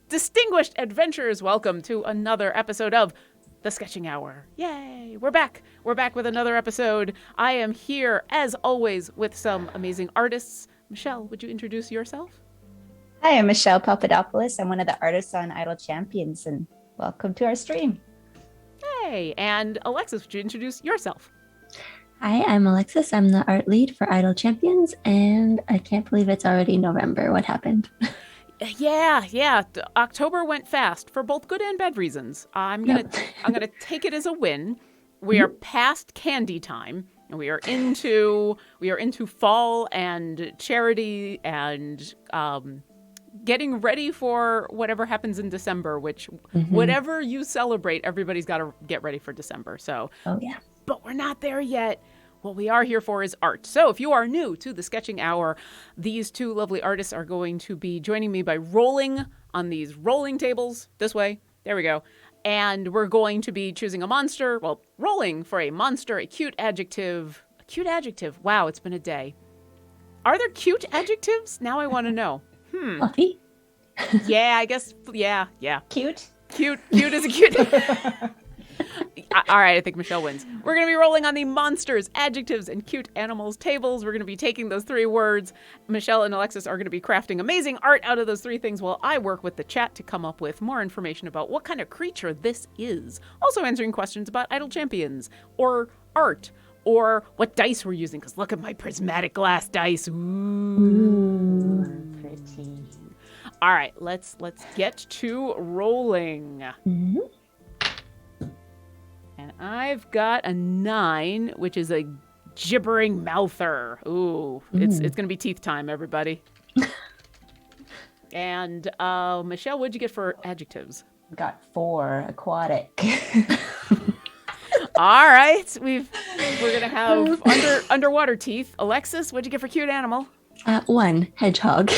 Distinguished adventurers, welcome to another episode of The Sketching Hour. Yay! We're back. We're back with another episode. I am here, as always, with some amazing artists. Michelle, would you introduce yourself? Hi, I'm Michelle Papadopoulos. I'm one of the artists on Untitled Champions, and welcome to our stream. Hey, and Alexis, would you introduce yourself? Hi, I'm Alexis. I'm the art lead for Idle Champions, and I can't believe it's already November. What happened? Yeah. October went fast for both good and bad reasons. I'm gonna take it as a win. We are past candy time, and we are into fall and charity and getting ready for whatever happens in December. Which whatever you celebrate, everybody's got to get ready for December. So, but we're not there yet. What we are here for is art. So if you are new to the Sketching Hour, these two lovely artists are going to be joining me by rolling on these rolling tables. This way. There we go. And we're going to be choosing a monster. Well, rolling for a monster, a cute adjective. A cute adjective. Wow, it's been a day. Are there cute adjectives? Now I want to know. Fluffy? Yeah, I guess. Yeah. Cute? Cute is a cute. All right, I think Michelle wins. We're going to be rolling on the monsters, adjectives, and cute animals tables. We're going to be taking those three words. Michelle and Alexis are going to be crafting amazing art out of those three things while I work with the chat to come up with more information about what kind of creature this is. Also answering questions about Idle Champions or art or what dice we're using, because look at my prismatic glass dice. Ooh, pretty. All right, let's get to rolling. Mm-hmm. And I've got a 9, which is a gibbering mouther. Ooh, it's going to be teeth time, everybody. And Michelle, what'd you get for adjectives? Got 4, aquatic. All right, we're going to have underwater teeth. Alexis, what'd you get for cute animal? 1, hedgehog.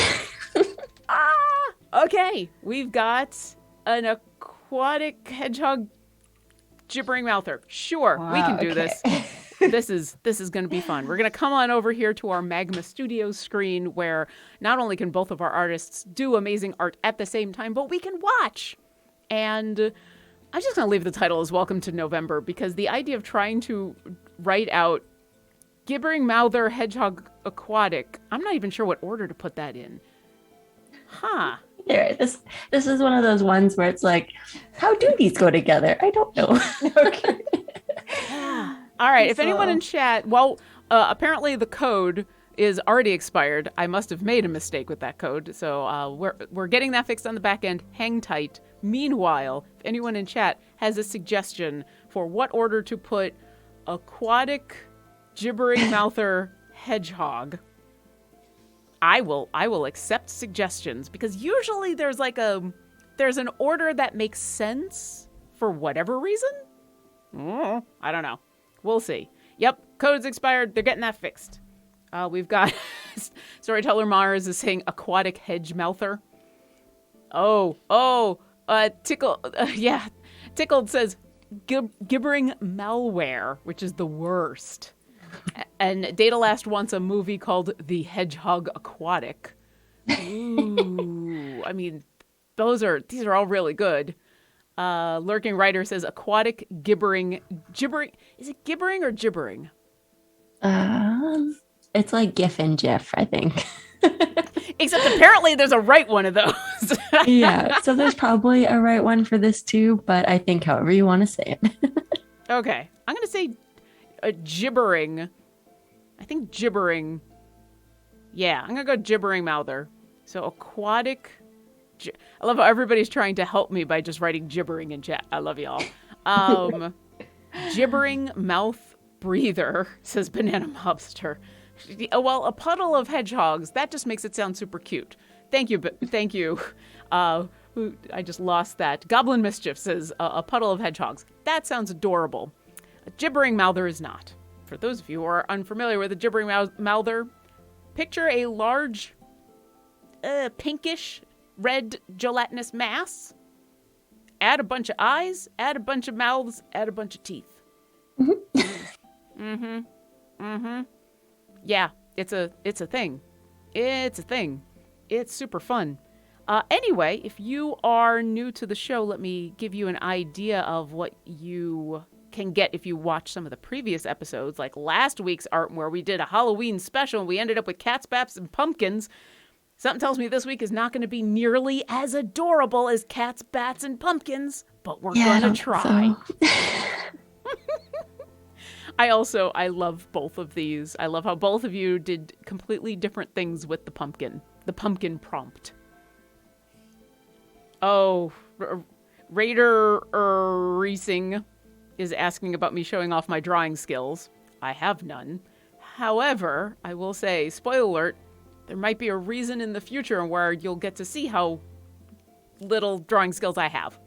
Okay, we've got an aquatic hedgehog gibbering mouther. Sure, wow, we can do okay. this. This is going to be fun. We're going to come on over here to our Magma Studios screen where not only can both of our artists do amazing art at the same time, but we can watch. And I'm just going to leave the title as Welcome to November, because the idea of trying to write out gibbering mouther hedgehog aquatic, I'm not even sure what order to put that in. Huh. There, this is one of those ones where it's like, how do these go together? I don't know. Okay. All right. If anyone in chat, apparently the code is already expired. I must have made a mistake with that code. So we're getting that fixed on the back end. Hang tight. Meanwhile, if anyone in chat has a suggestion for what order to put aquatic gibbering mouther hedgehog, I will accept suggestions, because usually there's an order that makes sense for whatever reason. I don't know. We'll see. Yep, code's expired. They're getting that fixed. We've got Storyteller Mars is saying aquatic hedge mouther. Tickled says gibbering malware, which is the worst. And Data Last wants a movie called The Hedgehog Aquatic. Ooh, I mean, these are all really good. Lurking Writer says aquatic gibbering. Is it gibbering or gibbering? It's like GIF and GIF, I think. Except apparently there's a right one of those. Yeah, so there's probably a right one for this too, but I think however you want to say it. Okay, I'm going to say gibbering. I think gibbering. Yeah, I'm going to go gibbering mouther. So aquatic. I love how everybody's trying to help me by just writing gibbering in chat. I love y'all. Gibbering breather, says Banana Mobster. Well, a puddle of hedgehogs, that just makes it sound super cute. Thank you. I just lost that. Goblin Mischief says a puddle of hedgehogs. That sounds adorable. A gibbering mouther is not. For those of you who are unfamiliar with a gibbering mouther, picture a large, pinkish, red gelatinous mass. Add a bunch of eyes, add a bunch of mouths, add a bunch of teeth. Yeah, it's a thing. It's a thing. It's super fun. Anyway, if you are new to the show, let me give you an idea of what you can get if you watch some of the previous episodes, like last week's art where we did a Halloween special and we ended up with cats, bats, and pumpkins. Something tells me this week is not going to be nearly as adorable as cats, bats, and pumpkins, but we're going to try. So. I love both of these. I love how both of you did completely different things with the pumpkin prompt. Oh, Raider Reesing is asking about me showing off my drawing skills. I have none. However, I will say, spoiler alert, there might be a reason in the future where you'll get to see how little drawing skills I have.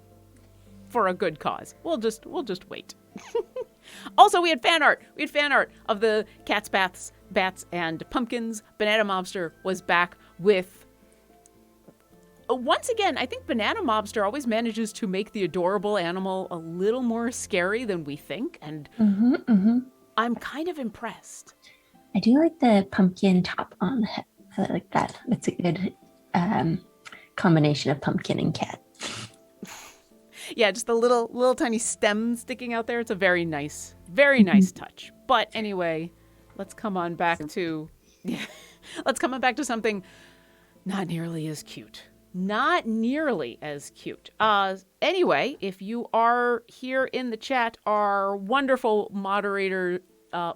For a good cause. We'll just wait. Also, we had fan art. We had fan art of the cats, bats, and pumpkins. Banana Mobster was back with... Once again, I think Banana Mobster always manages to make the adorable animal a little more scary than we think, and I'm kind of impressed. I do like the pumpkin top on the head. I like that. It's a good combination of pumpkin and cat. Yeah, just the little tiny stem sticking out there. It's a very nice touch. But anyway, let's come on back to something not nearly as cute. Not nearly as cute. Anyway, if you are here in the chat, our wonderful moderator,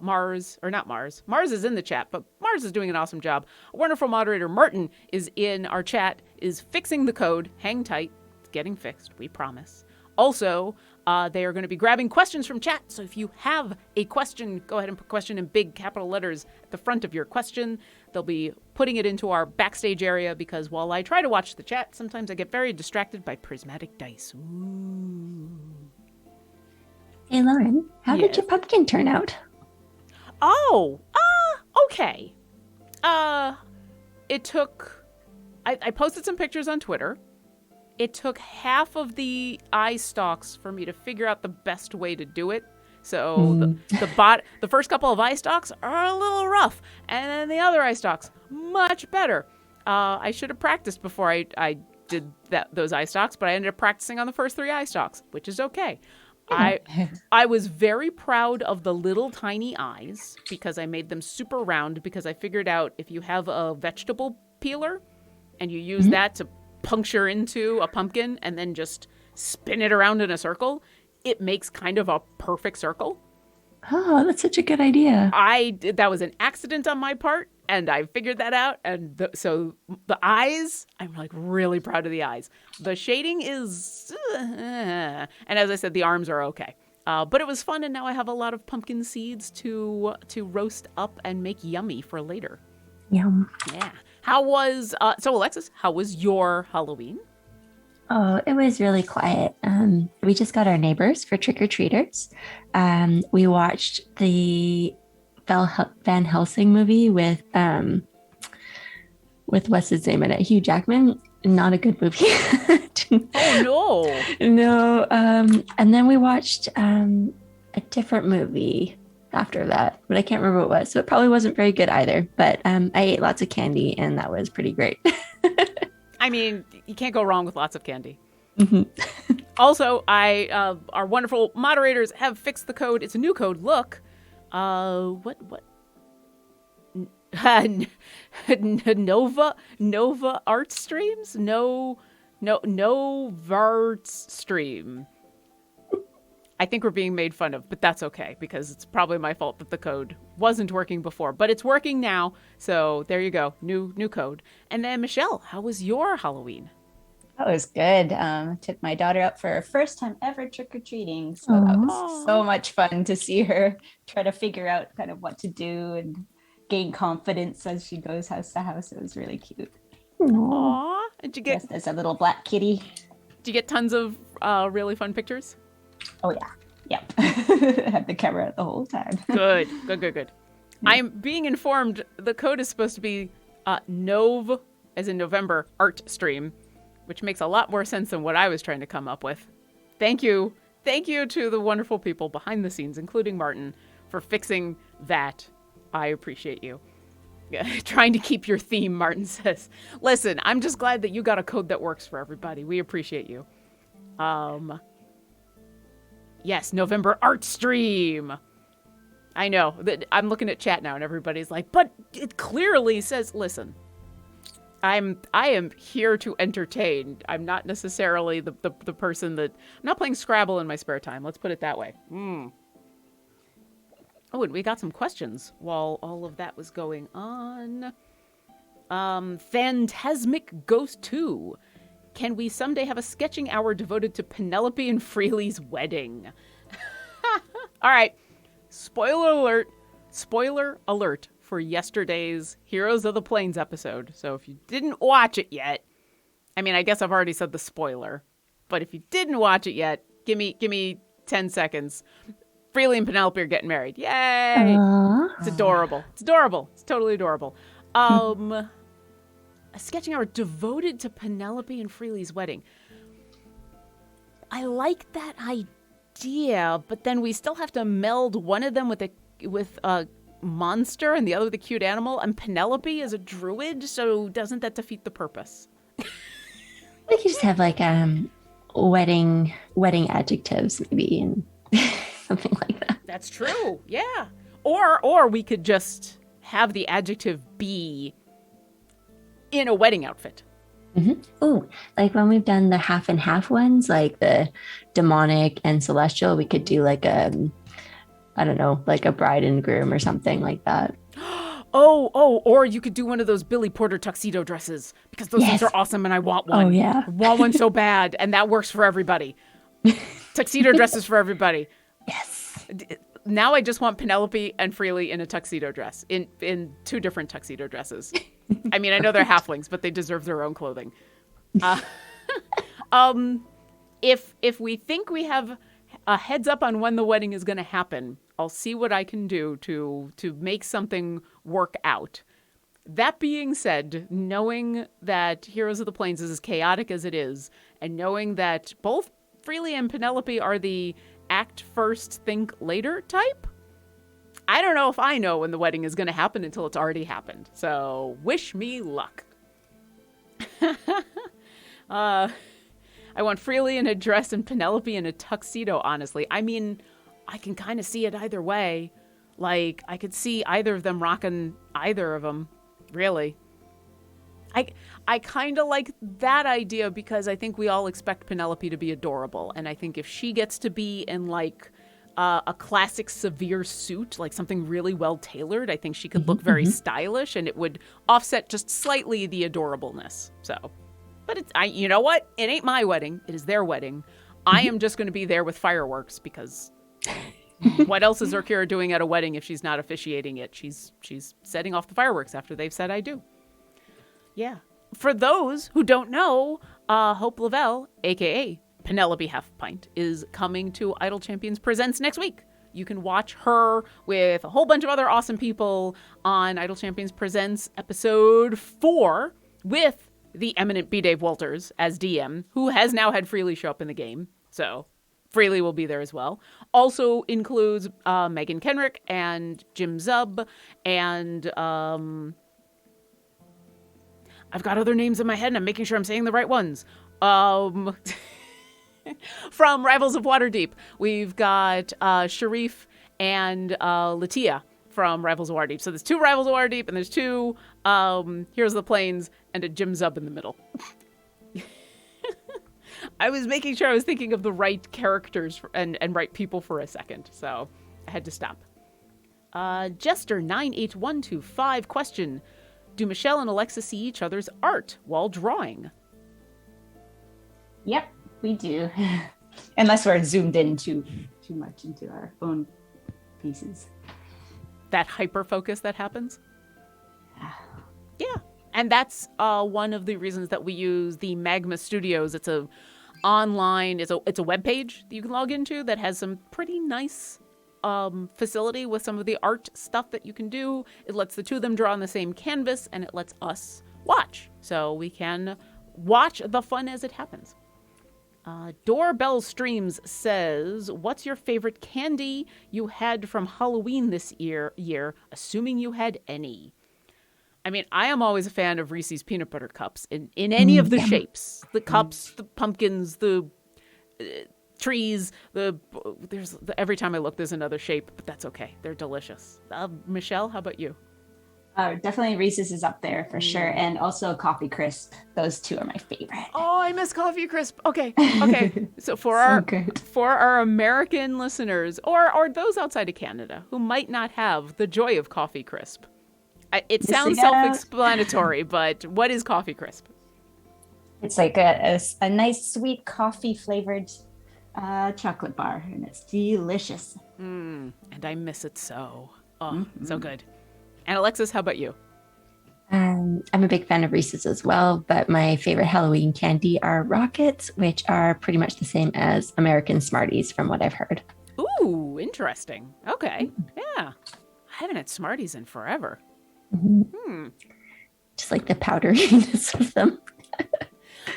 Mars is in the chat, but Mars is doing an awesome job. A wonderful moderator, Martin, is in our chat, is fixing the code. Hang tight. It's getting fixed, we promise. Also, they are going to be grabbing questions from chat. So if you have a question, go ahead and put question in big capital letters at the front of your question. They'll be putting it into our backstage area because while I try to watch the chat, sometimes I get very distracted by prismatic dice. Ooh. Hey, Lauren, how did your pumpkin turn out? Oh, okay. It took... I posted some pictures on Twitter. It took half of the eye stalks for me to figure out the best way to do it. So the first couple of eye stalks are a little rough, and then the other eye stalks much better. I should have practiced before I did those eye stalks, but I ended up practicing on the first 3 eye stalks, which is okay. I was very proud of the little tiny eyes because I made them super round because I figured out if you have a vegetable peeler and you use that to puncture into a pumpkin and then just spin it around in a circle, it makes kind of a perfect circle. Oh, that's such a good idea. That was an accident on my part, and I figured that out. And so the eyes, I'm like really proud of the eyes. The shading is, and as I said, the arms are okay. But it was fun, and now I have a lot of pumpkin seeds to roast up and make yummy for later. Yum. Yeah. So Alexis, how was your Halloween? Oh, it was really quiet. We just got our neighbors for trick-or-treaters. We watched the Van Helsing movie with what's his name in it? Hugh Jackman. Not a good movie. Oh, no. No. And then we watched a different movie after that, but I can't remember what it was. So it probably wasn't very good either. But I ate lots of candy, and that was pretty great. I mean, you can't go wrong with lots of candy. Mm-hmm. Also, our wonderful moderators have fixed the code. It's a new code. Look, what? Nova art streams? No Varts stream. I think we're being made fun of, but that's okay because it's probably my fault that the code wasn't working before, but it's working now. So there you go. New code. And then Michelle, how was your Halloween? That was good. Took my daughter out for her first time ever trick-or-treating. So that was Aw. so much fun to see her try to figure out kind of what to do and gain confidence as she goes house to house. It was really cute. Aw. Did you Just as a little black kitty. get tons of really fun pictures? Oh, yeah. Yep. Had the camera out the whole time. Good. I'm being informed the code is supposed to be Nov, as in November, art stream, which makes a lot more sense than what I was trying to come up with. Thank you. Thank you to the wonderful people behind the scenes, including Martin, for fixing that. I appreciate you. Trying to keep your theme, Martin says. Listen, I'm just glad that you got a code that works for everybody. We appreciate you. Yes, November art stream. I know. I'm looking at chat now and everybody's like, but it clearly says, listen, I am here to entertain. I'm not necessarily the person that, I'm not playing Scrabble in my spare time. Let's put it that way. Oh, and we got some questions while all of that was going on. Phantasmic Ghost 2. Can we someday have a sketching hour devoted to Penelope and Freely's wedding? All right. Spoiler alert for yesterday's Heroes of the Plains episode. So if you didn't watch it yet, I mean, I guess I've already said the spoiler, but if you didn't watch it yet, give me 10 seconds. Freely and Penelope are getting married. Yay! Aww. It's adorable. It's adorable. It's totally adorable. A sketching hour devoted to Penelope and Freely's wedding. I like that idea, but then we still have to meld one of them with a monster and the other with a cute animal, and Penelope is a druid, so doesn't that defeat the purpose? We could just have like wedding adjectives maybe and something like that. That's true. Yeah. Or we could just have the adjective be in a wedding outfit. Mm-hmm. Oh, like when we've done the half and half ones, like the demonic and celestial, we could do like I don't know, like a bride and groom or something like that. Or you could do one of those Billy Porter tuxedo dresses, because those things are awesome and I want one. Oh, yeah. I want one so bad, and that works for everybody. Tuxedo dresses for everybody. Yes. Now I just want Penelope and Freely in a tuxedo dress, in two different tuxedo dresses. I mean, I know they're halflings, but they deserve their own clothing. If we think we have a heads up on when the wedding is going to happen, I'll see what I can do to make something work out. That being said, knowing that Heroes of the Plains is as chaotic as it is, and knowing that both Freely and Penelope are the act first, think later type, I don't know if I know when the wedding is going to happen until it's already happened. So wish me luck. I want Freely in a dress and Penelope in a tuxedo, honestly. I mean, I can kind of see it either way. Like, I could see either of them rocking either of them, really. I kind of like that idea because I think we all expect Penelope to be adorable. And I think if she gets to be in, like, a classic severe suit, like something really well tailored, I think she could look very stylish, and it would offset just slightly the adorableness. So, but you know what? It ain't my wedding. It is their wedding. I am just going to be there with fireworks because what else is Urkira doing at a wedding if she's not officiating it? She's setting off the fireworks after they've said I do. Yeah. For those who don't know, Hope Lavelle, a.k.a. Penelope Halfpint, is coming to Idle Champions Presents next week. You can watch her with a whole bunch of other awesome people on Idle Champions Presents episode 4 with the eminent B. Dave Walters as DM, who has now had Freely show up in the game. So Freely will be there as well. Also includes Megan Kenrick and Jim Zub and I've got other names in my head and I'm making sure I'm saying the right ones. From Rivals of Waterdeep, we've got Sharif and Latia from Rivals of Waterdeep. So there's 2 Rivals of Waterdeep and there's 2 Heroes of the Plains and a Jim Zub in the middle. I was making sure I was thinking of the right characters and right people for a second, so I had to stop. Jester98125 question: do Michelle and Alexis see each other's art while drawing? Yep, we do. Unless we're zoomed in too much into our own pieces. That hyper focus that happens. Yeah. And that's one of the reasons that we use the Magma Studios. It's a online, it's a web page that you can log into that has some pretty nice facility with some of the art stuff that you can do. It lets the two of them draw on the same canvas, and it lets us watch. So we can watch the fun as it happens. Doorbell Streams says, what's your favorite candy you had from Halloween this year, assuming you had any? I mean, I am always a fan of Reese's peanut butter cups in any of the shapes. The cups, the pumpkins, the trees, every time I look, there's another shape, but that's okay. They're delicious. Michelle, how about you? Definitely Reese's is up there for sure. And also Coffee Crisp. Those two are my favorite. Oh, I miss Coffee Crisp. Okay. So for our American listeners or those outside of Canada who might not have the joy of Coffee Crisp, it sounds self-explanatory, but what is Coffee Crisp? It's like a nice sweet coffee flavored chocolate bar, and it's delicious. And I miss it so. Oh, so good. And Alexis, how about you? I'm a big fan of Reese's as well, but my favorite Halloween candy are Rockets, which are pretty much the same as American Smarties from what I've heard. Ooh, interesting. Okay. Yeah. I haven't had Smarties in forever. Just like the powderiness of them.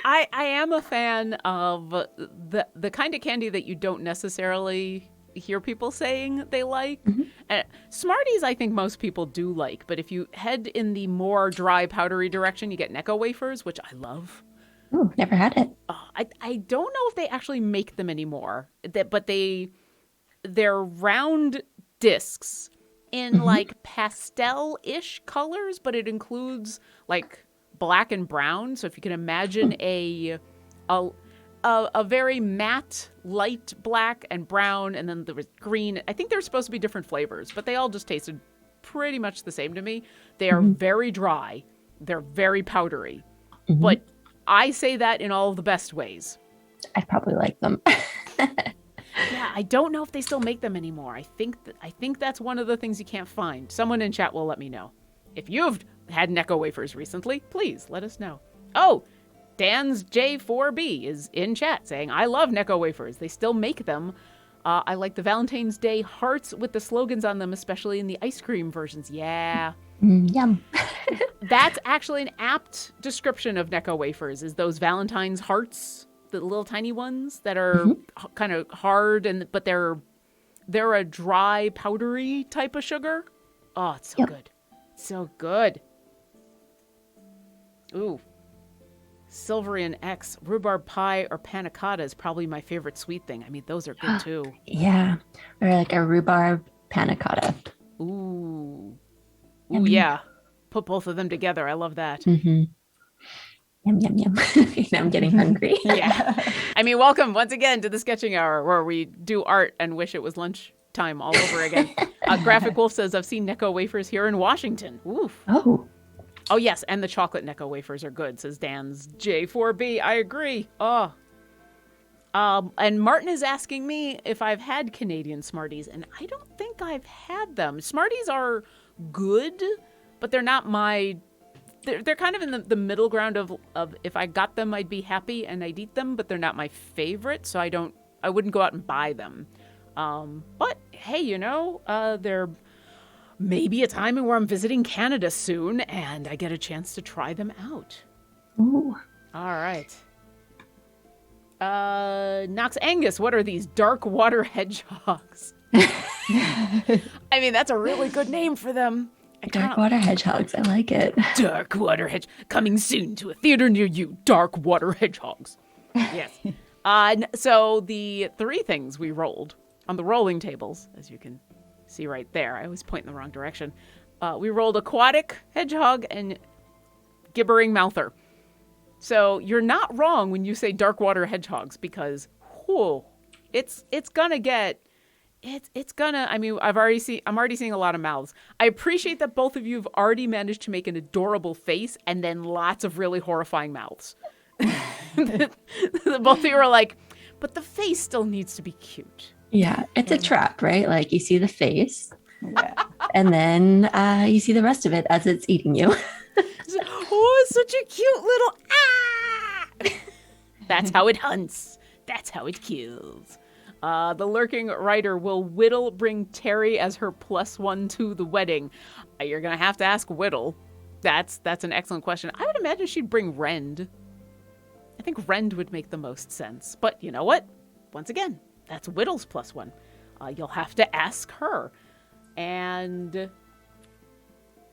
I am a fan of the kind of candy that you don't necessarily hear people saying they like. Smarties, I think most people do like, but if you head in the more dry, powdery direction, you get Necco wafers, which I love. Oh, never had it. I don't know if they actually make them anymore, but they're round discs in like pastel-ish colors, but it includes like black and brown. So if you can imagine a very matte, light black and brown, and then there was green. I think they're supposed to be different flavors, but they all just tasted pretty much the same to me. They are very dry. They're very powdery. But I say that in all of the best ways. I'd probably like them. Yeah, I don't know if they still make them anymore. I think that's one of the things you can't find. Someone in chat will let me know. If you've had Necco wafers recently, please let us know. Oh, Dan's J4B is in chat saying, I love Necco wafers. They still make them. I like the Valentine's Day hearts with the slogans on them, especially in the ice cream versions. Yeah. Yum. That's actually an apt description of Necco wafers, is those Valentine's hearts, the little tiny ones that are kind of hard, but they're a dry, powdery type of sugar. Oh, it's so good. So good. Ooh. Sylverian X, rhubarb pie or panna cotta is probably my favorite sweet thing. I mean, those are good too. Yeah. Or like a rhubarb panna cotta. Ooh. Ooh, yeah. Put both of them together. I love that. Yum, yum, yum. Now I'm getting hungry. Yeah. I mean, welcome once again to the Sketching Hour, where we do art and wish it was lunchtime all over again. Graphic Wolf says, I've seen Necco wafers here in Washington. Oof. Oh, yes, and the chocolate Necco wafers are good, says Dan's J4B. I agree. Oh. And Martin is asking me if I've had Canadian Smarties, and I don't think I've had them. Smarties are good, but they're not my... They're kind of in the middle ground of if I got them, I'd be happy and I'd eat them, but they're not my favorite, so I wouldn't go out and buy them. But, hey, they're... Maybe a time where I'm visiting Canada soon and I get a chance to try them out. Ooh. All right. Nox Angus, what are these dark water hedgehogs? I mean, that's a really good name for them. Dark water hedgehogs. I like it. Dark water hedge coming soon to a theater near you. Dark water hedgehogs. Yes. So the three things we rolled on the rolling tables, as you can see right there. I always point in the wrong direction. We rolled Aquatic, Hedgehog, and Gibbering Mouther. So you're not wrong when you say dark water hedgehogs, because it's gonna get... It's gonna... I mean, I'm already seeing a lot of mouths. I appreciate that both of you have already managed to make an adorable face and then lots of really horrifying mouths. Both of you are like, but the face still needs to be cute. Yeah, it's a trap, right? Like you see the face, Yeah. and then you see the rest of it as it's eating you. Oh, it's such a cute little That's how it hunts. That's how it kills. The lurking writer, will Whittle bring Terry as her +1 to the wedding? You're gonna have to ask Whittle. That's an excellent question. I would imagine she'd bring Rend. I think Rend would make the most sense. But you know what? Once again, that's Whittle's +1. You'll have to ask her. And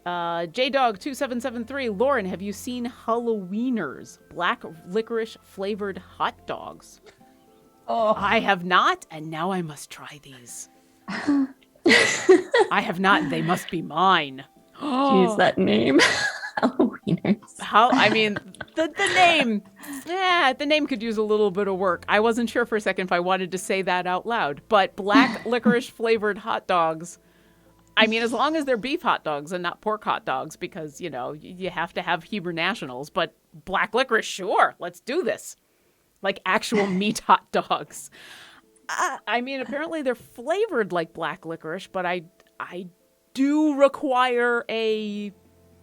JDog2773, Lauren, have you seen Halloweeners? Black licorice flavored hot dogs. Oh, I have not, and now I must try these. I have not, and they must be mine. Use that name. Halloweeners. The name. Yeah, the name could use a little bit of work. I wasn't sure for a second if I wanted to say that out loud. But black licorice flavored hot dogs. I mean, as long as they're beef hot dogs and not pork hot dogs, because, you know, you have to have Hebrew nationals. But black licorice, sure, let's do this. Like actual meat hot dogs. I mean, apparently they're flavored like black licorice, but I do require a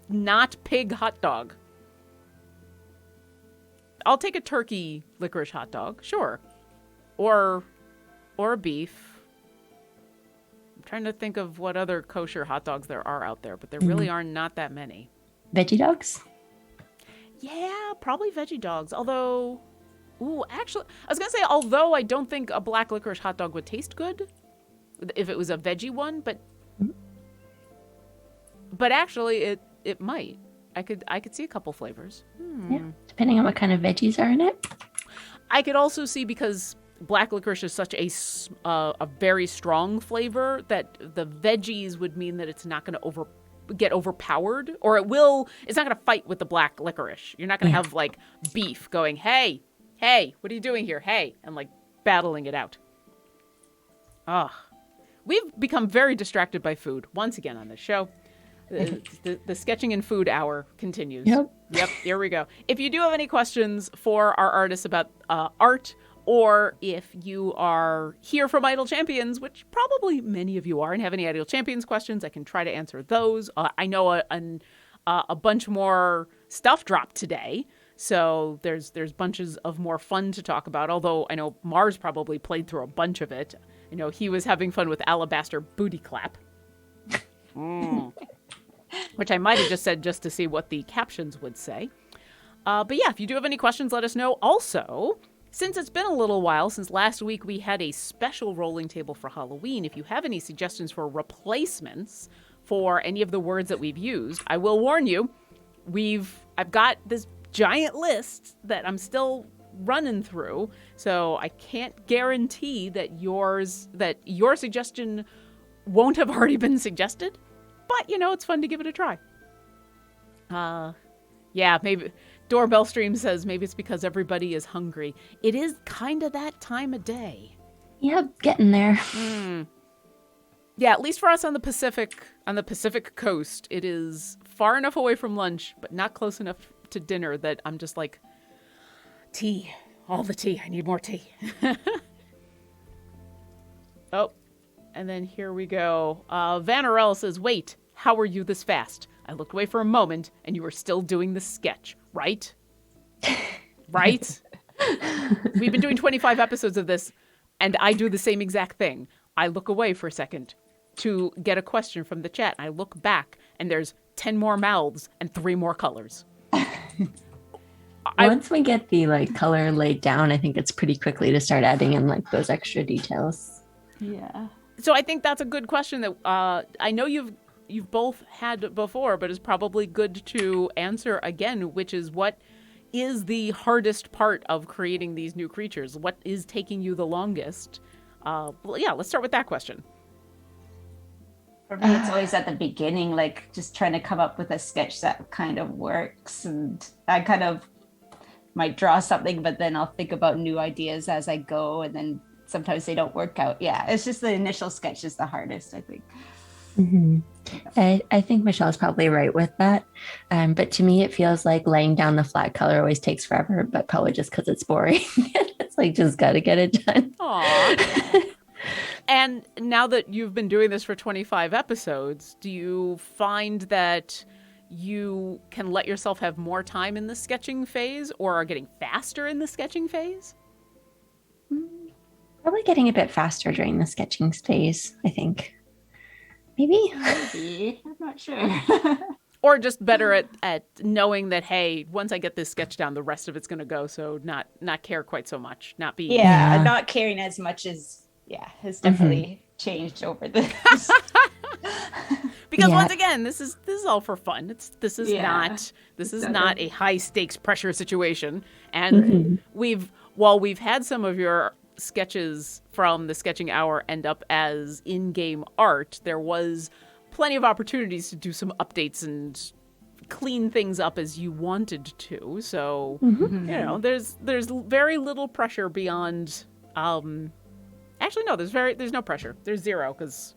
not pig hot dog. I'll take a turkey licorice hot dog, sure. Or a beef. I'm trying to think of what other kosher hot dogs there are out there, but there really are not that many. Veggie dogs? Yeah, probably veggie dogs. Although, actually, I was going to say, although I don't think a black licorice hot dog would taste good if it was a veggie one, but actually it might. I could see a couple flavors. Yeah, depending on what kind of veggies are in it. I could also see, because black licorice is such a very strong flavor, that the veggies would mean that it's not going to get overpowered, or it's not going to fight with the black licorice. You're not going to have like beef going, hey, what are you doing here? Hey, and like battling it out. We've become very distracted by food once again on this show. The sketching and food hour continues. Yep, here we go. If you do have any questions for our artists about art, or if you are here from Idle Champions, which probably many of you are, and have any Idle Champions questions, I can try to answer those. I know a bunch more stuff dropped today, so there's bunches of more fun to talk about, although I know Mars probably played through a bunch of it. You know, he was having fun with Alabaster Booty Clap. Which I might have just said just to see what the captions would say. But yeah, if you do have any questions, let us know. Also, since it's been a little while since last week we had a special rolling table for Halloween, if you have any suggestions for replacements for any of the words that we've used, I will warn you, I've got this giant list that I'm still running through, so I can't guarantee that your suggestion won't have already been suggested. But, you know, it's fun to give it a try. Yeah, maybe Doorbell Stream says maybe it's because everybody is hungry. It is kind of that time of day. Yep, getting there. Yeah, at least for us on the Pacific coast, it is far enough away from lunch, but not close enough to dinner that I'm just like, tea, all the tea. I need more tea. Oh. And then here we go. Vanarell says, wait, how are you this fast? I looked away for a moment, and you were still doing the sketch, right? Right? We've been doing 25 episodes of this, and I do the same exact thing. I look away for a second to get a question from the chat. I look back, and there's 10 more mouths and 3 more colors. Once we get the color laid down, I think it's pretty quickly to start adding in those extra details. yeah. So I think that's a good question that I know you've both had before, but is probably good to answer again, which is, what is the hardest part of creating these new creatures? What is taking you the longest? Let's start with that question. For me, it's always at the beginning, just trying to come up with a sketch that kind of works. And I kind of might draw something, but then I'll think about new ideas as I go, and then sometimes they don't work out. Yeah, it's just the initial sketch is the hardest, I think. Mhm. I think Michelle's probably right with that. But to me, it feels like laying down the flat color always takes forever, but probably just because it's boring. It's like, just got to get it done. Aw. And now that you've been doing this for 25 episodes, do you find that you can let yourself have more time in the sketching phase or are getting faster in the sketching phase? Probably getting a bit faster during the sketching phase, I think. Maybe. Maybe. I'm not sure. Or just better at knowing that, hey, once I get this sketch down, the rest of it's going to go. So not care quite so much. Not be. Yeah, not caring as much as, has definitely changed over this. Because once again, this is all for fun. This is not a high stakes pressure situation. And while we've had some of your sketches from the sketching hour end up as in-game art, there was plenty of opportunities to do some updates and clean things up as you wanted to. So there's very little pressure beyond. Actually, no, there's no pressure. There's zero because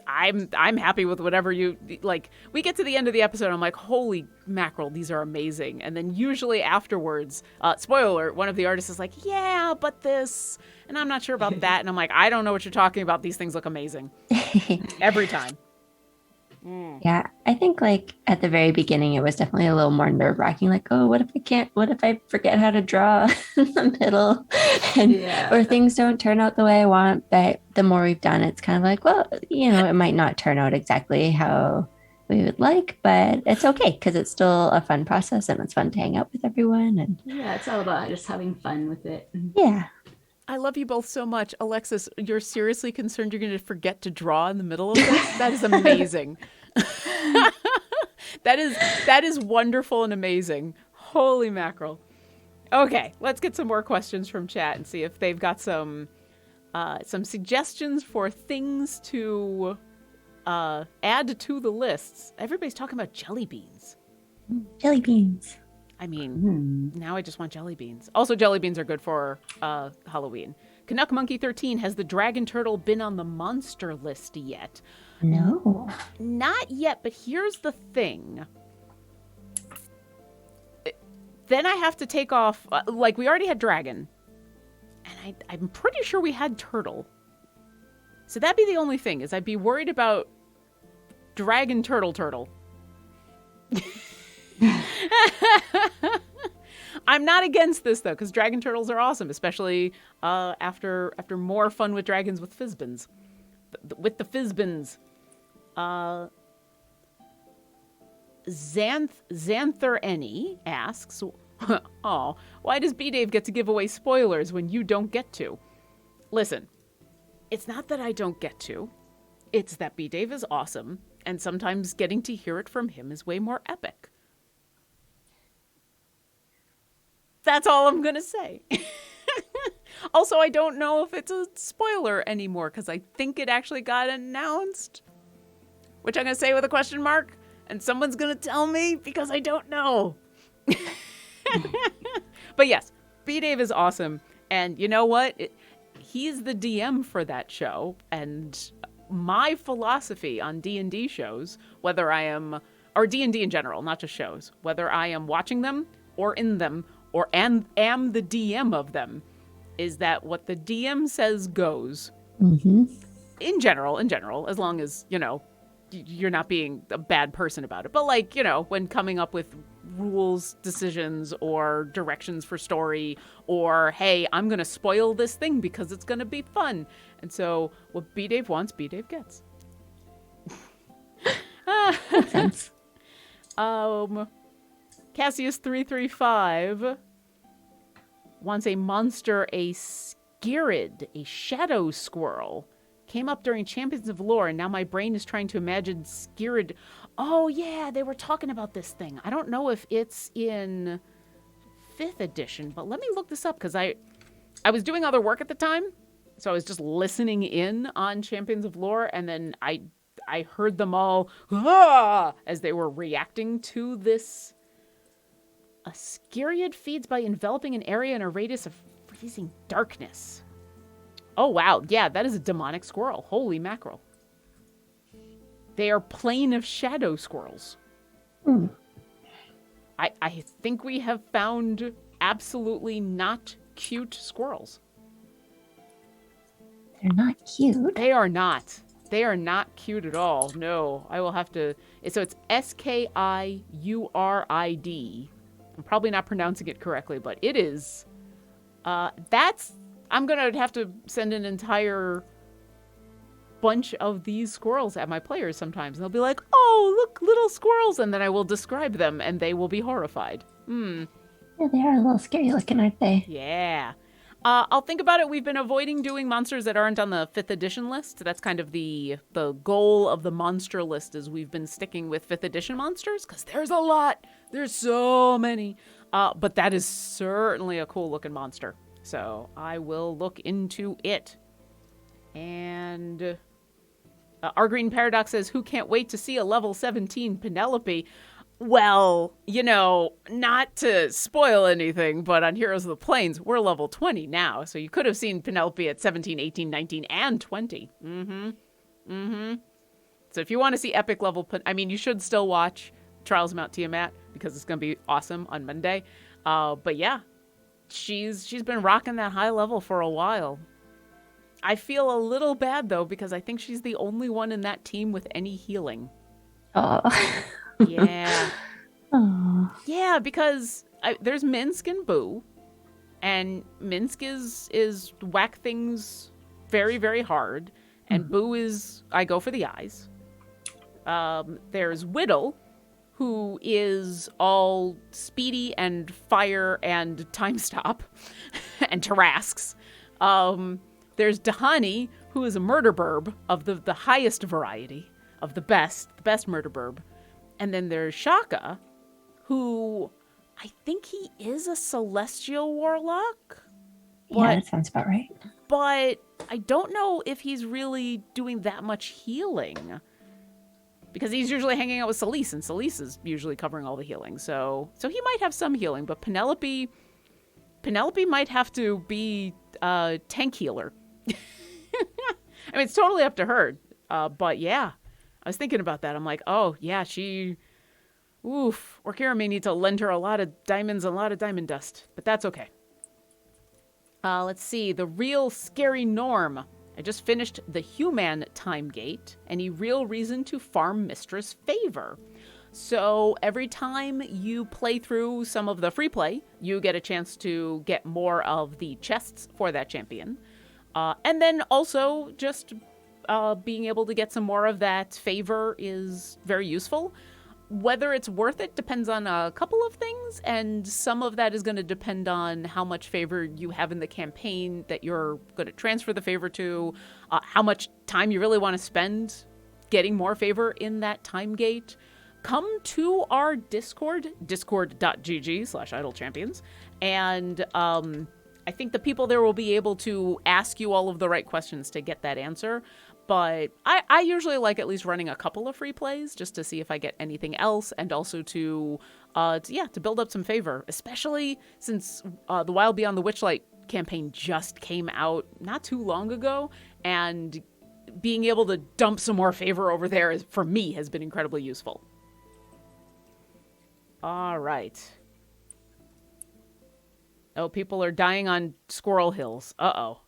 I'm happy with whatever you like. We get to the end of the episode, and I'm like, holy mackerel, these are amazing. And then usually afterwards, spoiler alert, one of the artists is like, yeah, but this, and I'm not sure about that. And I'm like, I don't know what you're talking about. These things look amazing every time. Yeah, I think like at the very beginning, it was definitely a little more nerve-wracking. Like, oh, what if I forget how to draw in the middle, or things don't turn out the way I want. But the more we've done, it's kind of like, well, it might not turn out exactly how we would like, but it's okay because it's still a fun process and it's fun to hang out with everyone. And it's all about just having fun with it. Yeah. I love you both so much. Alexis, you're seriously concerned you're going to forget to draw in the middle of this? That is amazing. That is wonderful and amazing. Holy mackerel. Okay, let's get some more questions from chat and see if they've got some suggestions for things to add to the lists. Everybody's talking about jelly beans. Jelly beans. I mean, now I just want jelly beans. Also, jelly beans are good for Halloween. Canuck Monkey 13, has the dragon turtle been on the monster list yet? No. Not yet, but here's the thing. Then I have to take off, we already had dragon. And I'm pretty sure we had turtle. So that'd be the only thing, is I'd be worried about dragon turtle. I'm not against this though, because dragon turtles are awesome, especially after more fun with dragons with Fizbins. With the Fizbins. Xanther Any asks, oh, why does B-Dave get to give away spoilers when you don't get to? Listen, it's not that I don't get to. It's that B-Dave is awesome, and sometimes getting to hear it from him is way more epic. That's all I'm going to say. Also, I don't know if it's a spoiler anymore, because I think it actually got announced, which I'm going to say with a question mark, and someone's going to tell me because I don't know. But yes, B-Dave is awesome, and you know what? He's the DM for that show, and my philosophy on D&D shows, whether I am, or D&D in general, not just shows, whether I am watching them or in them or am the DM of them, is that what the DM says goes. Mm-hmm. In general, as long as, you're not being a bad person about it. But when coming up with rules, decisions, or directions for story, or, hey, I'm going to spoil this thing because it's going to be fun. And so what B-Dave wants, B-Dave gets. Makes sense. Cassius335 wants a monster, a Skirid, a shadow squirrel. Came up during Champions of Lore, and now my brain is trying to imagine Skirid. Oh, yeah, they were talking about this thing. I don't know if it's in 5th edition, but let me look this up, because I was doing other work at the time, so I was just listening in on Champions of Lore, and then I heard them all as they were reacting to this. A Skirid feeds by enveloping an area in a radius of freezing darkness. Oh, wow. Yeah, that is a demonic squirrel. Holy mackerel. They are Plane of Shadow squirrels. I think we have found absolutely not cute squirrels. They're not cute. They are not. They are not cute at all. No, I will have to. So it's Skiurid. I'm probably not pronouncing it correctly, but it is. I'm going to have to send an entire bunch of these squirrels at my players sometimes. And they'll be like, oh, look, little squirrels. And then I will describe them and they will be horrified. Yeah, they are a little scary looking, aren't they? Yeah. I'll think about it. We've been avoiding doing monsters that aren't on the 5th edition list. That's kind of the goal of the monster list, is we've been sticking with 5th edition monsters because there's a lot. There's so many. But that is certainly a cool looking monster. So I will look into it. And Our Green Paradox says, who can't wait to see a level 17 Penelope? Well, not to spoil anything, but on Heroes of the Plains, we're level 20 now. So you could have seen Penelope at 17, 18, 19, and 20. So if you want to see epic level, you should still watch Trials of Mount Tiamat because it's going to be awesome on Monday. But yeah, she's been rocking that high level for a while. I feel a little bad, though, because I think she's the only one in that team with any healing. Oh. Yeah. Oh. Yeah, because there's Minsk and Boo, and Minsk is whack things very, very hard, and Boo is I go for the eyes. There's Whittle, who is all speedy and fire and time stop, and Tarrasques. There's Dahani, who is a murder burb of the highest variety, of the best murder burb. And then there's Shaka, who I think he is a celestial warlock. Yeah, that sounds about right. But I don't know if he's really doing that much healing. Because he's usually hanging out with Celise, and Celise is usually covering all the healing. So he might have some healing, but Penelope might have to be a tank healer. It's totally up to her. But yeah, I was thinking about that. I'm like, oh, yeah, Orkira may need to lend her a lot of diamonds and a lot of diamond dust, but that's okay. Let's see. The real scary Norm. I just finished the Human Time Gate. Any real reason to farm Mistress Favor? So every time you play through some of the free play, you get a chance to get more of the chests for that champion. And then also just being able to get some more of that favor is very useful. Whether it's worth it depends on a couple of things, and some of that is going to depend on how much favor you have in the campaign that you're going to transfer the favor to, how much time you really want to spend getting more favor in that time gate. Come to our Discord, discord.gg/idlechampions, and I think the people there will be able to ask you all of the right questions to get that answer. But I usually like at least running a couple of free plays just to see if I get anything else, and also to build up some favor, especially since the Wild Beyond the Witchlight campaign just came out not too long ago, and being able to dump some more favor over there for me has been incredibly useful. All right. Oh, people are dying on Squirrel Hills. Uh-oh.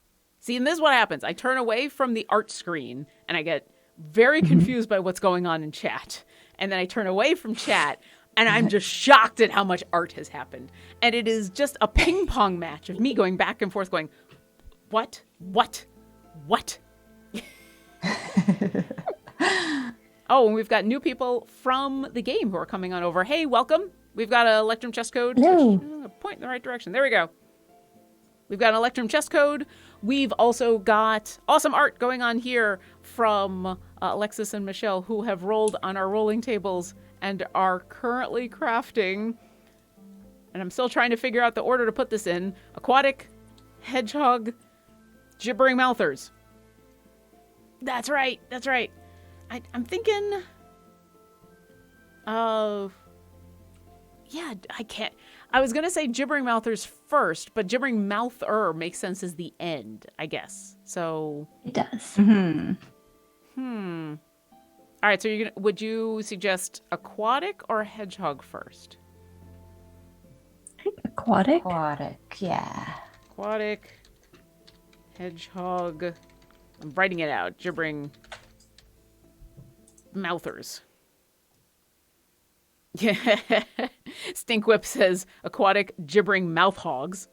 See, and this is what happens. I turn away from the art screen, and I get very confused by what's going on in chat. And then I turn away from chat, and I'm just shocked at how much art has happened. And it is just a ping pong match of me going back and forth going, what? Oh, and we've got new people from the game who are coming on over. Hey, welcome. We've got an Electrum chest code. Hello. Point in the right direction. There we go. We've got an Electrum chest code. We've also got awesome art going on here from Alexis and Michelle, who have rolled on our rolling tables and are currently crafting. And I'm still trying to figure out the order to put this in. Aquatic, Hedgehog, Gibbering Mouthers. That's right. I'm thinking of... Yeah, I can't... I was going to say Gibbering Mouthers first, but Gibbering Mouther makes sense as the end, I guess. So... It does. All right, so would you suggest Aquatic or Hedgehog first? Aquatic. Aquatic, yeah. Aquatic, Hedgehog. I'm writing it out. Gibbering mouthers. Yeah. Stinkwhip says aquatic gibbering mouth hogs.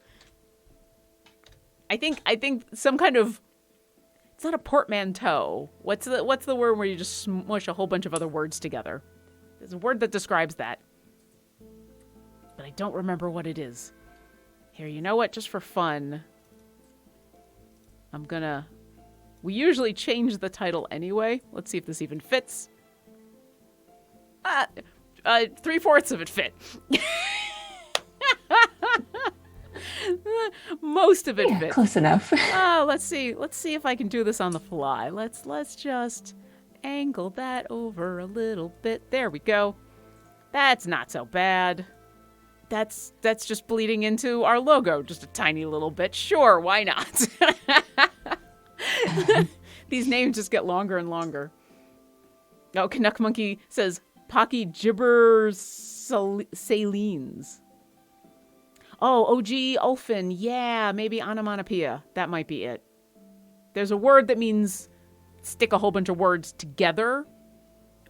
I think some kind of, it's not a portmanteau. What's the word where you just smush a whole bunch of other words together? There's a word that describes that. But I don't remember what it is. Here, you know what? Just for fun, we usually change the title anyway. Let's see if this even fits. 3/4 of it fit. Most of it fit. Close enough. Let's see if I can do this on the fly. Let's just angle that over a little bit. There we go. That's not so bad. That's just bleeding into our logo just a tiny little bit. Sure, why not? These names just get longer and longer. Oh, Canuck Monkey says Pocky Gibber Salines. Oh, OG Ulfin. Yeah, maybe onomatopoeia. That might be it. There's a word that means stick a whole bunch of words together.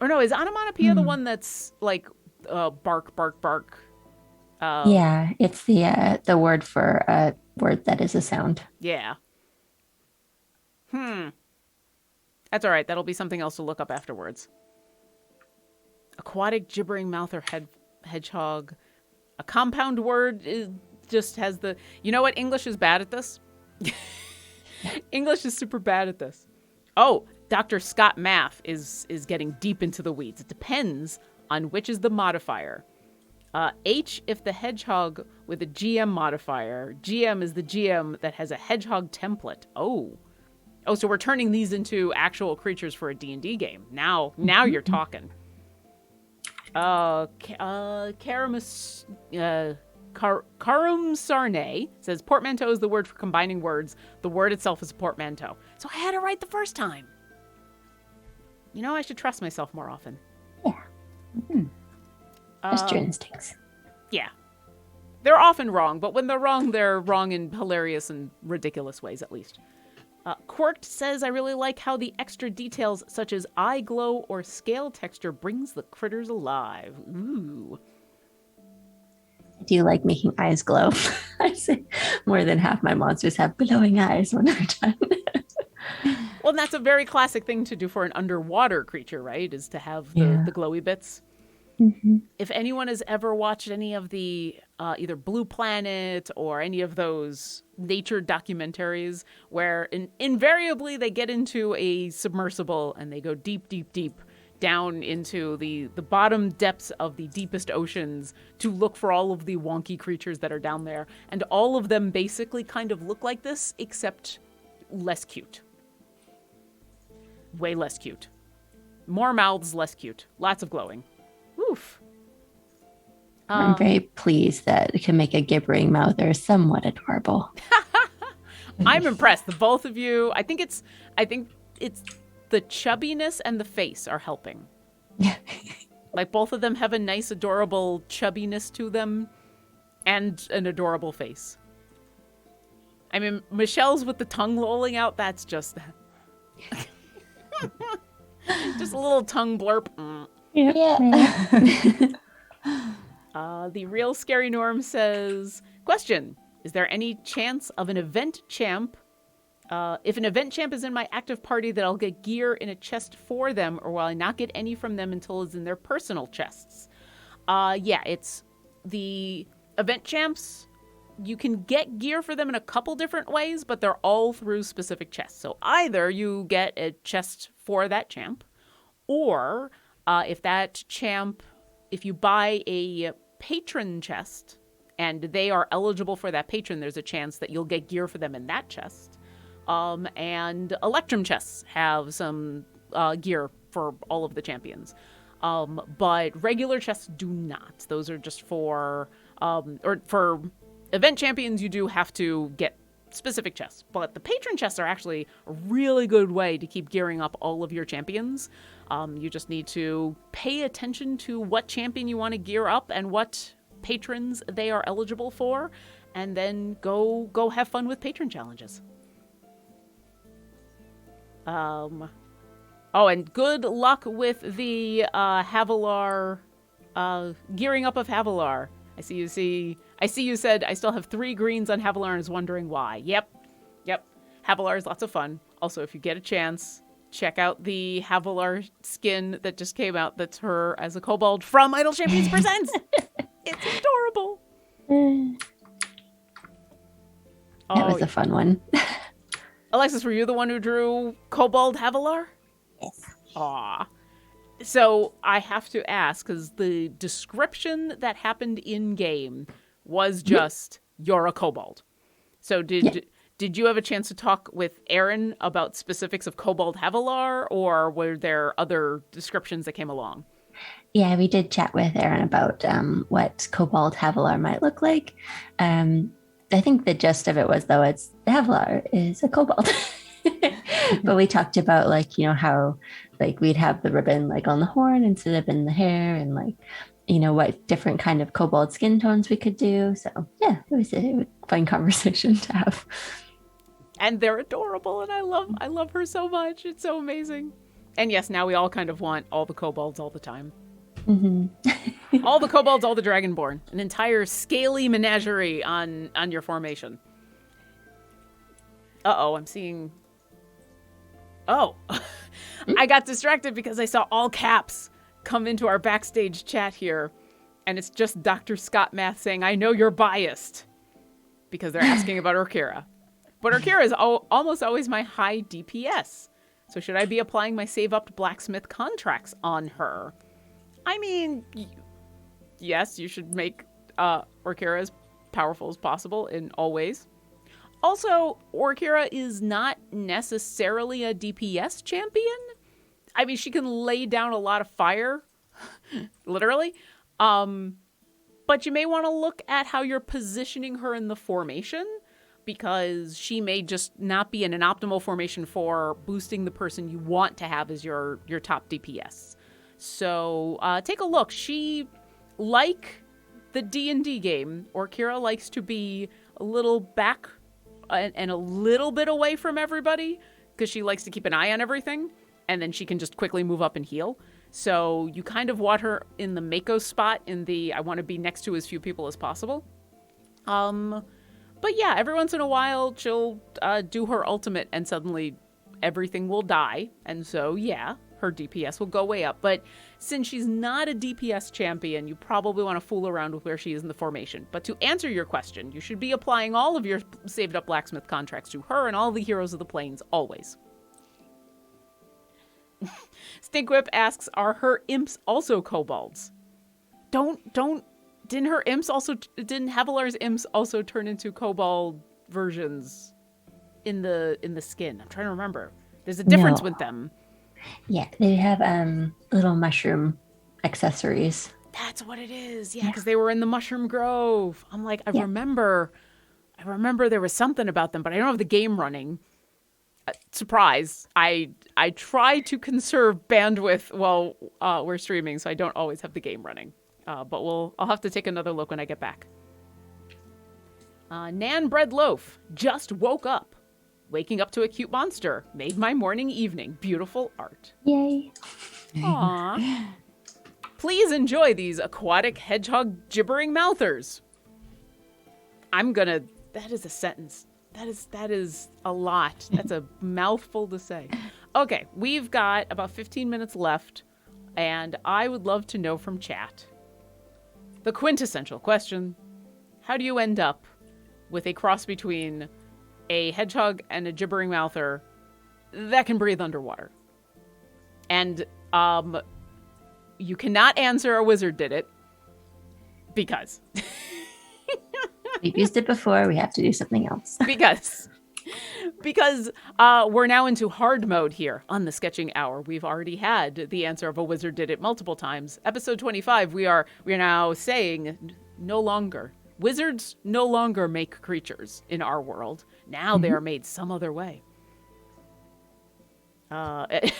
Or no, is onomatopoeia the one that's like bark, bark, bark? Yeah, it's the word for a word that is a sound. Yeah. That's all right. That'll be something else to look up afterwards. Aquatic gibbering mouth or hedgehog. A compound word just has the... You know what? English is bad at this. English is super bad at this. Oh, Dr. Scott Math is getting deep into the weeds. It depends on which is the modifier. H if the hedgehog with a GM modifier. GM is the GM that has a hedgehog template. Oh, so we're turning these into actual creatures for a D&D game. Now you're talking. Karum Sarnay says portmanteau is the word for combining words. The word itself is a portmanteau. So I had it right the first time. You know, I should trust myself more often. Yeah. Just your instincts. Yeah. They're often wrong, but when they're wrong in hilarious and ridiculous ways, at least. Quirked says, I really like how the extra details such as eye glow or scale texture brings the critters alive. Ooh. I do like making eyes glow. I say more than half my monsters have glowing eyes when they're done. Well, that's a very classic thing to do for an underwater creature, right? Is to have the glowy bits. Mm-hmm. If anyone has ever watched any of the either Blue Planet or any of those nature documentaries where invariably they get into a submersible and they go deep, deep, deep down into the bottom depths of the deepest oceans to look for all of the wonky creatures that are down there. And all of them basically kind of look like this, except less cute. Way less cute. More mouths, less cute. Lots of glowing. Oof. I'm very pleased that it can make a gibbering mouth. They're somewhat adorable. I'm impressed. The both of you. I think it's the chubbiness and the face are helping. Like both of them have a nice, adorable chubbiness to them and an adorable face. I mean, Michelle's with the tongue lolling out. That's just just a little tongue blurp. Yeah. The real scary Norm says, question, is there any chance of an event champ? If an event champ is in my active party, that I'll get gear in a chest for them, or will I not get any from them until it's in their personal chests? Yeah, it's the event champs. You can get gear for them in a couple different ways, but they're all through specific chests. So either you get a chest for that champ, or if you buy a patron chest and they are eligible for that patron, there's a chance that you'll get gear for them in that chest. And Electrum chests have some gear for all of the champions. But regular chests do not. Those are just for event champions. You do have to get specific chests. But the patron chests are actually a really good way to keep gearing up all of your champions. You just need to pay attention to what champion you want to gear up and what patrons they are eligible for, and then go have fun with patron challenges. And good luck with the Havalar, gearing up of Havalar. I see you said I still have 3 greens on Havalar and is wondering why. Yep. Havalar is lots of fun. Also, if you get a chance, check out the Havalar skin that just came out. That's her as a kobold from Idle Champions Presents. It's adorable. That was a fun one. Alexis, were you the one who drew Kobold Havalar? Yes. Aw. So I have to ask, because the description that happened in-game was just, you're a kobold. So did you have a chance to talk with Aaron about specifics of Kobold Havalar, or were there other descriptions that came along? Yeah, we did chat with Aaron about what Kobold Havalar might look like. I think the gist of it was, though, it's Havalar is a kobold. But we talked about, like, you know, how, like, we'd have the ribbon, like, on the horn instead of in the hair, and, like, you know, what different kind of kobold skin tones we could do. So, yeah, it was a fun conversation to have. And they're adorable, and I love her so much. It's so amazing. And yes, now we all kind of want all the kobolds all the time. Mm-hmm. All the kobolds, all the dragonborn. An entire scaly menagerie on your formation. Uh-oh, I'm seeing... Oh, I got distracted because I saw all caps come into our backstage chat here. And it's just Dr. Scott Math saying, I know you're biased. Because they're asking about Orkira. But Orkira is almost always my high DPS. So should I be applying my save-up blacksmith contracts on her? I mean, yes, you should make Orkira as powerful as possible in all ways. Also, Orkira is not necessarily a DPS champion. I mean, she can lay down a lot of fire, literally. But you may want to look at how you're positioning her in the formation, because she may just not be in an optimal formation for boosting the person you want to have as your top DPS. So take a look. She, like the D&D game, Orkira likes to be a little back and a little bit away from everybody, because she likes to keep an eye on everything, and then she can just quickly move up and heal. So you kind of want her in the Mako spot, in the I want to be next to as few people as possible. But yeah, every once in a while, she'll do her ultimate, and suddenly everything will die. And so, yeah, her DPS will go way up. But since she's not a DPS champion, you probably want to fool around with where she is in the formation. But to answer your question, you should be applying all of your saved up blacksmith contracts to her and all the heroes of the plains, always. Stinkwhip asks, are her imps also kobolds? Didn't Havalar's imps also turn into kobold versions in the skin? I'm trying to remember. There's a difference with them. Yeah, they have little mushroom accessories. That's what it is. Yeah, because they were in the Mushroom Grove. I'm like, I remember there was something about them, but I don't have the game running. Surprise. I try to conserve bandwidth while we're streaming, so I don't always have the game running. But I'll have to take another look when I get back. Nan Bread Loaf just woke up. Waking up to a cute monster. Made my morning evening. Beautiful art. Yay. Aww. Please enjoy these aquatic hedgehog gibbering mouthers. That is a sentence. That is a lot. That's a mouthful to say. Okay, we've got about 15 minutes left, and I would love to know from chat the quintessential question: how do you end up with a cross between a hedgehog and a gibbering mouther that can breathe underwater? And you cannot answer a wizard did it, because we've used it before. We have to do something else. because we're now into hard mode here on the Sketching Hour. We've already had the answer of a wizard did it multiple times. Episode 25, we are now saying no longer Wizards no longer make creatures in our world. Now they are made some other way. A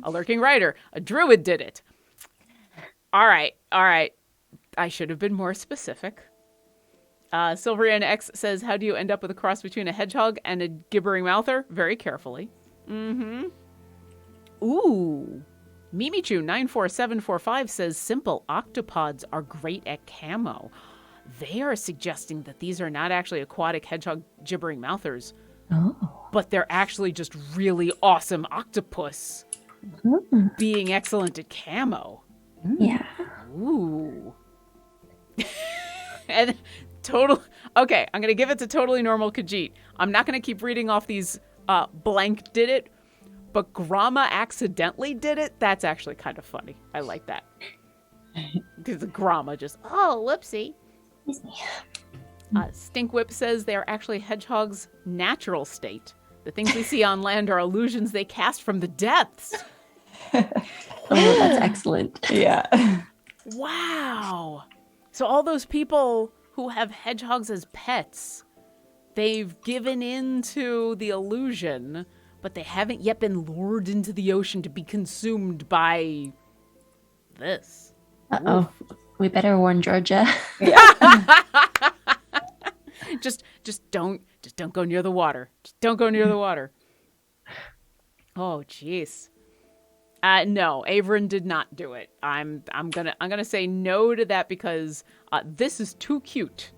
lurking writer. A druid did it. All right. I should have been more specific. Silverian X says, how do you end up with a cross between a hedgehog and a gibbering mouther? Very carefully. Ooh. Mimichu94745 says, simple octopods are great at camo. They are suggesting that these are not actually aquatic hedgehog gibbering mouthers, but they're actually just really awesome octopus being excellent at camo. Yeah. Ooh. And okay, I'm going to give it to totally normal Khajiit. I'm not going to keep reading off these blank did it, but Grama accidentally did it. That's actually kind of funny. I like that. Because the Grama just, whoopsie. Stinkwhip says they are actually hedgehogs' natural state. The things we see on land are illusions they cast from the depths. That's excellent. Yeah. Wow. So all those people who have hedgehogs as pets, they've given in to the illusion, but they haven't yet been lured into the ocean to be consumed by this. Uh-oh. We better warn Georgia. Yeah. Just don't go near the water. Just don't go near the water. Oh, jeez. No, Averin did not do it. I'm gonna say no to that because this is too cute.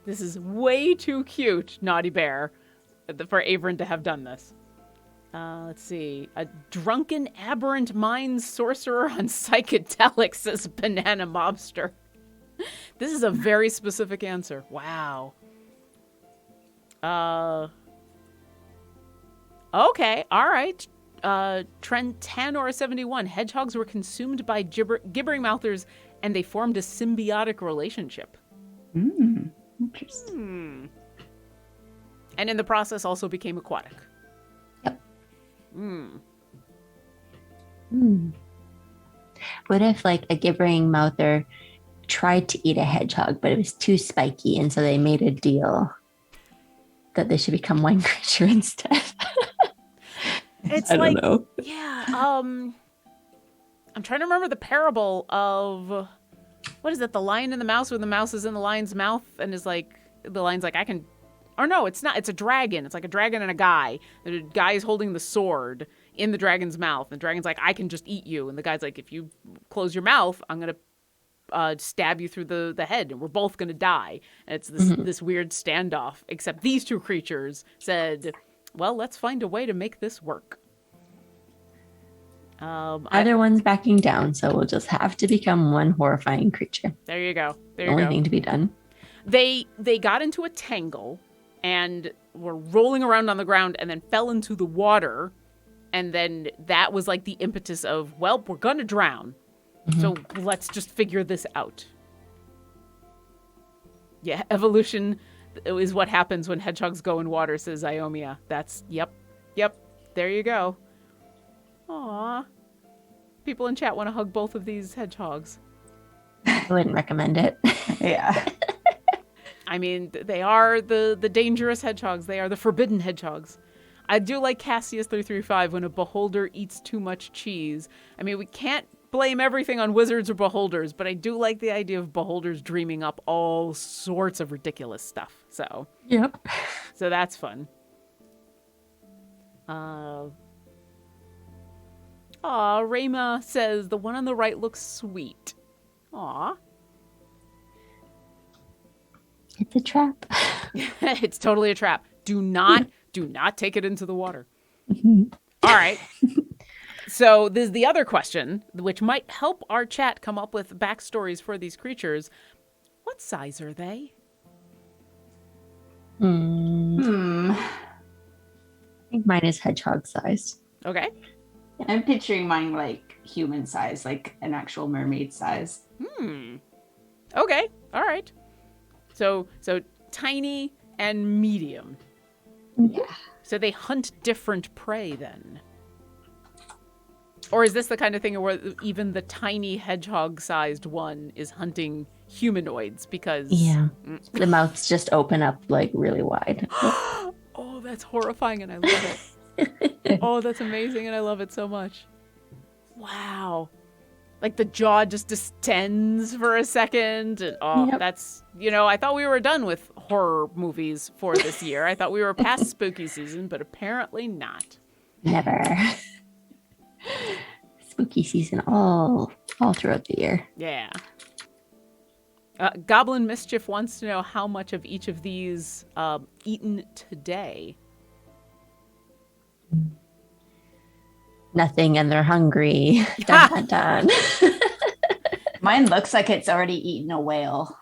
This is way too cute, Naughty Bear, for Averin to have done this. Let's see. A drunken aberrant mind sorcerer on psychedelics, says Banana Mobster. This is a very specific answer. Wow. Okay, all right. Trend 10/71. Hedgehogs were consumed by gibbering mouthers, and they formed a symbiotic relationship. Interesting. And in the process, also became aquatic. Yep. What if, like, a gibbering mouther tried to eat a hedgehog, but it was too spiky, and so they made a deal that they should become one creature instead? It's I don't know. Yeah. I'm trying to remember the parable of, what is it? The lion and the mouse, where the mouse is in the lion's mouth and is like, the lion's like, I can, or no, it's not. It's a dragon. It's like a dragon and a guy. The guy is holding the sword in the dragon's mouth. And the dragon's like, I can just eat you. And the guy's like, if you close your mouth, I'm going to stab you through the head, and we're both going to die. And it's this weird standoff, except these two creatures said, well, let's find a way to make this work. Other one's backing down, so we'll just have to become one horrifying creature. There you go. Only thing to be done. They got into a tangle and were rolling around on the ground and then fell into the water. And then that was like the impetus of, well, we're going to drown. So let's just figure this out. Yeah, evolution is what happens when hedgehogs go in water, says Iomia. That's, yep, there you go. Aw. People in chat want to hug both of these hedgehogs. I wouldn't recommend it. Yeah. I mean, they are the dangerous hedgehogs. They are the forbidden hedgehogs. I do like Cassius335 when a beholder eats too much cheese. I mean, we can't blame everything on wizards or beholders, but I do like the idea of beholders dreaming up all sorts of ridiculous stuff. So, yep. So that's fun. Rayma says the one on the right looks sweet. Aw. It's a trap. It's totally a trap. Do not take it into the water. All right. So this is the other question, which might help our chat come up with backstories for these creatures. What size are they? I think mine is hedgehog sized. Okay. I'm picturing mine like human size, like an actual mermaid size. Okay. All right. So tiny and medium. Yeah. So they hunt different prey then. Or is this the kind of thing where even the tiny hedgehog-sized one is hunting humanoids because... Yeah. The mouths just open up like really wide. Oh, that's horrifying and I love it. Oh, that's amazing and I love it so much. Wow. Like the jaw just distends for a second. And that's, I thought we were done with horror movies for this year. I thought we were past spooky season, but apparently not. Never. Spooky season all throughout the year. Yeah. Goblin Mischief wants to know how much of each of these eaten today. Nothing, and they're hungry. Dun, dun, dun. Mine looks like it's already eaten a whale.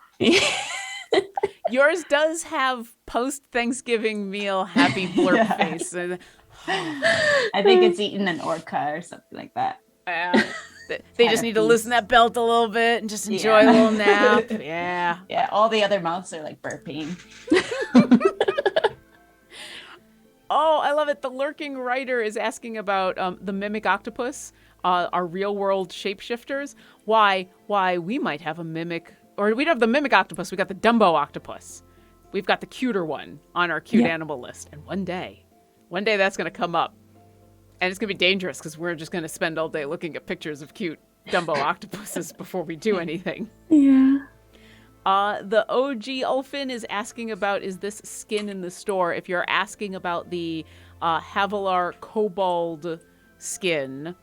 Yours does have post-Thanksgiving meal happy blurb face. I think it's eaten an orca or something like that. They just need to loosen that belt a little bit and just enjoy a little nap. Yeah. Yeah, all the other mouths are like burping. Oh, I love it. The lurking writer is asking about the mimic octopus, our real-world shapeshifters. Why we might have a mimic, or we don't have the mimic octopus, we got the Dumbo octopus. We've got the cuter one on our cute animal list. And one day that's going to come up. And it's going to be dangerous because we're just going to spend all day looking at pictures of cute Dumbo octopuses before we do anything. Yeah. The OG Ulfin is asking about, is this skin in the store? If you're asking about the Havalar Kobold skin,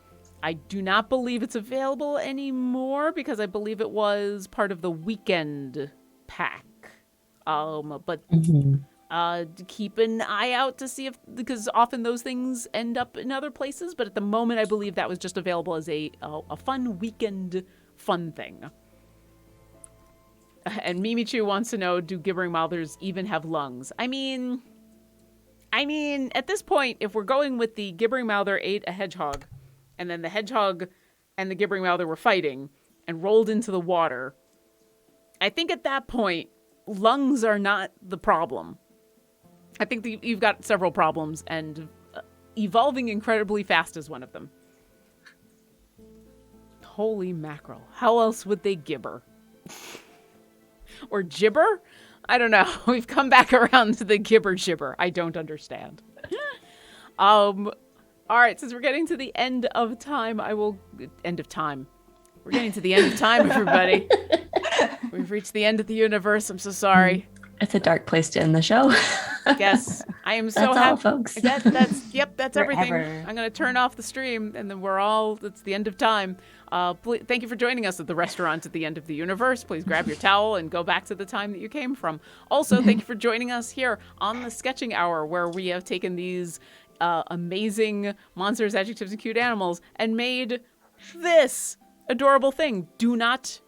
I do not believe it's available anymore because I believe it was part of the weekend pack. But keep an eye out to see because often those things end up in other places. But at the moment, I believe that was just available as a fun weekend fun thing. And Mimichu wants to know, do gibbering mouthers even have lungs? I mean, at this point, if we're going with the gibbering mouther ate a hedgehog, and then the hedgehog and the gibbering mouther were fighting and rolled into the water, I think at that point, lungs are not the problem. I think you've got several problems, and evolving incredibly fast is one of them. Holy mackerel. How else would they gibber? Or gibber? I don't know. We've come back around to the gibber. I don't understand. All right, since we're getting to the end of time, end of time. We're getting to the end of time, everybody. We've reached the end of the universe. I'm so sorry. It's a dark place to end the show. Yes, I am so happy. happy. All, folks. That's everything. I'm going to turn off the stream, and then it's the end of time. Thank you for joining us at the restaurant at the end of the universe. Please grab your towel and go back to the time that you came from. Also, thank you for joining us here on the Sketching Hour, where we have taken these amazing monsters, adjectives, and cute animals and made this adorable thing. Do not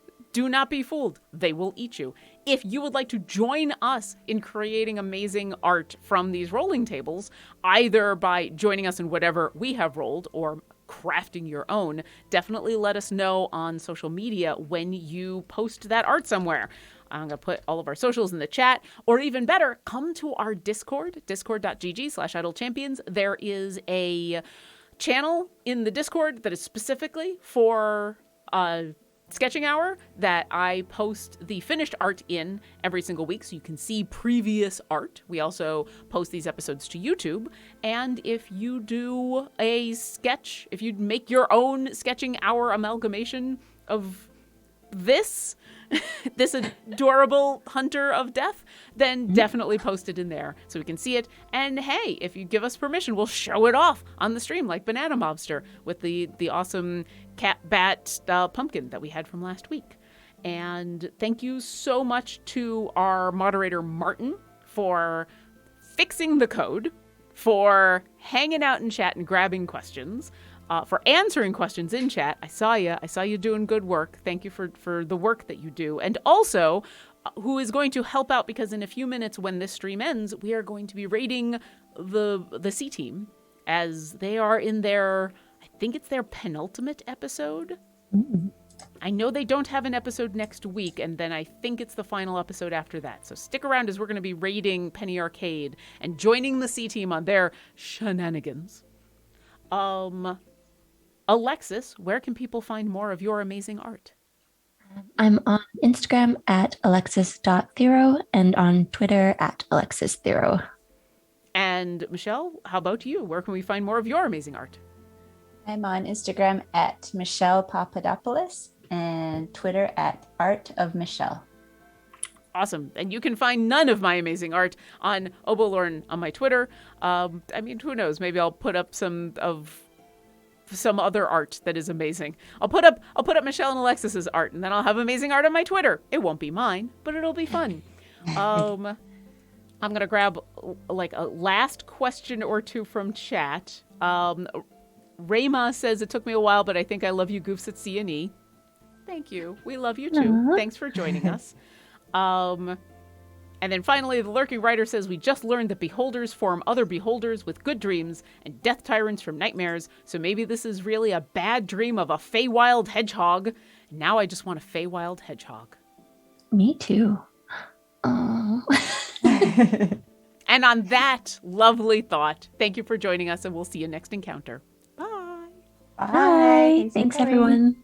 be fooled. They will eat you. If you would like to join us in creating amazing art from these rolling tables, either by joining us in whatever we have rolled or crafting your own, definitely let us know on social media when you post that art somewhere. I'm going to put all of our socials in the chat, or even better, come to our Discord, discord.gg/idlechampions. There is a channel in the Discord that is specifically for Sketching Hour that I post the finished art in every single week, so you can see previous art. We also post these episodes to YouTube, and if you do a sketch, if you make your own Sketching Hour amalgamation of this adorable hunter of death, then definitely post it in there so we can see it. And hey, if you give us permission, we'll show it off on the stream like Banana Mobster with the awesome cat bat pumpkin that we had from last week. And thank you so much to our moderator Martin for fixing the code, for hanging out in chat and grabbing questions, for answering questions in chat. I saw you doing good work. Thank you for the work that you do. And also, who is going to help out, because in a few minutes when this stream ends, we are going to be rating the C team as they are in their, I think it's their penultimate episode. Mm-hmm. I know they don't have an episode next week, and then I think it's the final episode after that. So stick around as we're going to be rating Penny Arcade and joining the C team on their shenanigans. Alexis, where can people find more of your amazing art? I'm on Instagram at alexis.theroux and on Twitter at Alexis Theroux. And Michelle, how about you? Where can we find more of your amazing art? I'm on Instagram at Michelle Papadopoulos and Twitter at Art of Michelle. Awesome. And you can find none of my amazing art on Obolorn on my Twitter. I mean, who knows? Maybe I'll put up some other art that is amazing. I'll put up Michelle and Alexis's art, and then I'll have amazing art on my Twitter. It won't be mine, but it'll be fun. I'm gonna grab like a last question or two from chat. Rayma says it took me a while, but I think I love you goofs at C&E. Thank you. We love you too. Aww. Thanks for joining us. And then finally, the Lurking Writer says, we just learned that beholders form other beholders with good dreams and death tyrants from nightmares. So maybe this is really a bad dream of a Feywild hedgehog. Now I just want a Feywild hedgehog. Me too. Oh. And on that lovely thought, thank you for joining us, and we'll see you next encounter. Bye. Bye. Thanks everyone.